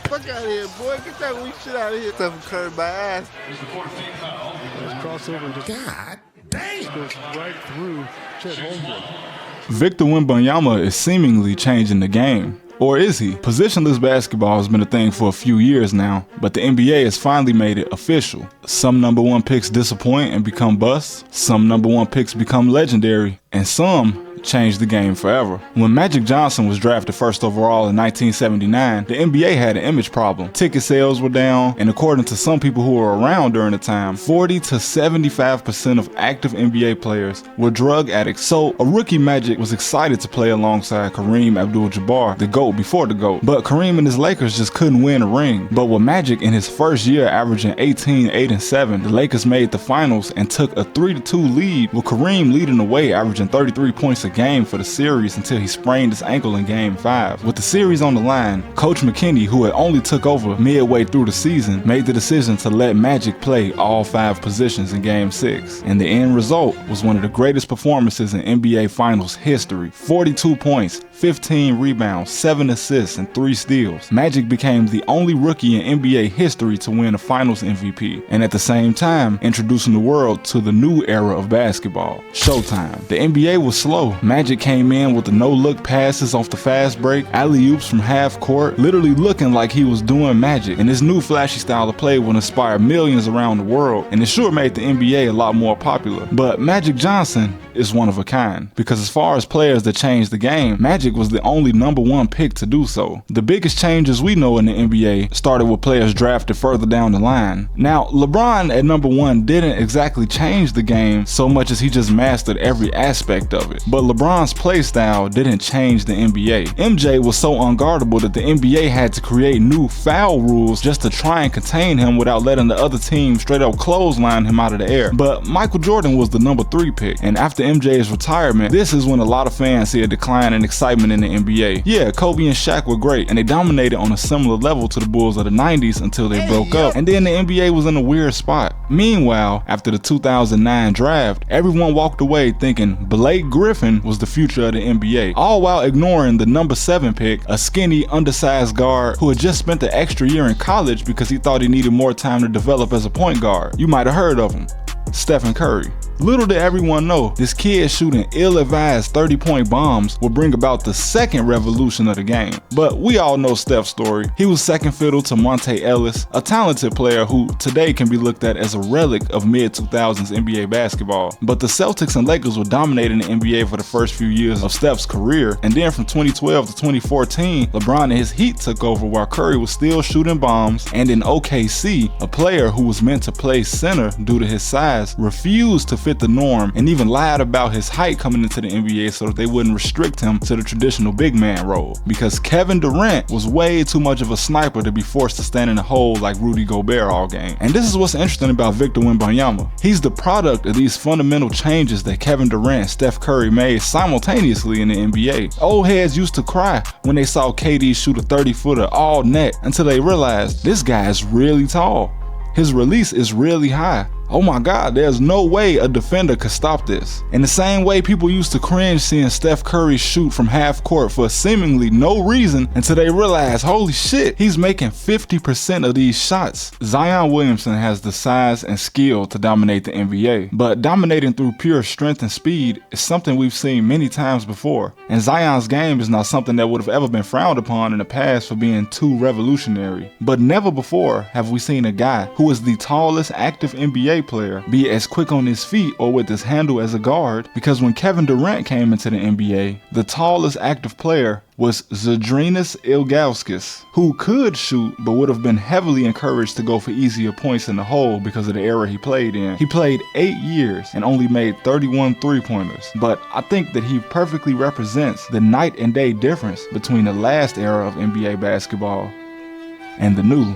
Fuck out of here, boy. Get that weak shit out of here. Steph Curry my ass. This crossover and just God damn goes right through Chet Holmgren. Victor Wembanyama is seemingly changing the game. Or is he? Positionless basketball has been a thing for a few years now, but the NBA has finally made it official. Some number one picks disappoint and become busts, some number one picks become legendary, and some changed the game forever. When Magic Johnson was drafted first overall in 1979, the NBA had an image problem. Ticket sales were down, and according to some people who were around during the time, 40 to 75% of active NBA players were drug addicts. So a rookie Magic was excited to play alongside Kareem Abdul-Jabbar, the GOAT before the GOAT. But Kareem and his Lakers just couldn't win a ring. But with Magic in his first year averaging 18, 8, and 7, the Lakers made the finals and took a 3-2 lead, with Kareem leading the way, averaging 33 points a game for the series until he sprained his ankle in Game 5. With the series on the line, Coach McKinney, who had only took over midway through the season, made the decision to let Magic play all 5 positions in Game 6. And the end result was one of the greatest performances in NBA Finals history. 42 points, 15 rebounds, 7 assists, and 3 steals. Magic became the only rookie in NBA history to win a Finals MVP, and at the same time, introducing the world to the new era of basketball, Showtime. The NBA was slow. Magic came in with the no-look passes off the fast break, alley-oops from half court, literally looking like he was doing magic. And this new flashy style of play would inspire millions around the world, and it sure made the NBA a lot more popular. But Magic Johnson is one of a kind, because as far as players that changed the game, Magic was the only number one pick to do so. The biggest changes we know in the NBA started with players drafted further down the line. Now, LeBron at number 1 didn't exactly change the game so much as he just mastered every aspect of it. But LeBron's play style didn't change the NBA. MJ was so unguardable that the NBA had to create new foul rules just to try and contain him without letting the other team straight up clothesline him out of the air. But Michael Jordan was the number 3 pick, and after MJ's retirement, this is when a lot of fans see a decline in excitement in the NBA. Yeah, Kobe and Shaq were great, and they dominated on a similar level to the Bulls of the 90s until they broke up, and then the NBA was in a weird spot. Meanwhile, after the 2009 draft, everyone walked away thinking Blake Griffin was the future of the NBA, all while ignoring the number 7 pick, a skinny, undersized guard who had just spent the extra year in college because he thought he needed more time to develop as a point guard. You might have heard of him, Steph Curry. Little did everyone know, this kid shooting ill-advised 30-point bombs would bring about the second revolution of the game. But we all know Steph's story. He was second fiddle to Monte Ellis, a talented player who today can be looked at as a relic of mid-2000s NBA basketball. But the Celtics and Lakers were dominating the NBA for the first few years of Steph's career, and then from 2012 to 2014, LeBron and his Heat took over while Curry was still shooting bombs, and in OKC, a player who was meant to play center due to his size refused to fit the norm and even lied about his height coming into the NBA so that they wouldn't restrict him to the traditional big man role, because Kevin Durant was way too much of a sniper to be forced to stand in a hole like Rudy Gobert all game. And this is what's interesting about Victor Wembanyama. He's the product of these fundamental changes that Kevin Durant and Steph Curry made simultaneously in the NBA. Old heads used to cry when they saw KD shoot a 30-footer all net until they realized this guy is really tall. His release is really high. Oh my God, there's no way a defender could stop this. In the same way people used to cringe seeing Steph Curry shoot from half court for seemingly no reason until they realize, holy shit, he's making 50% of these shots. Zion Williamson has the size and skill to dominate the NBA, but dominating through pure strength and speed is something we've seen many times before. And Zion's game is not something that would have ever been frowned upon in the past for being too revolutionary. But never before have we seen a guy who is the tallest active NBA player be as quick on his feet or with his handle as a guard, because when Kevin Durant came into the NBA, the tallest active player was Zydrunas Ilgauskas, who could shoot but would have been heavily encouraged to go for easier points in the hole because of the era he played in. He played 8 years and only made 31 3-pointers, but I think that he perfectly represents the night and day difference between the last era of NBA basketball and the new.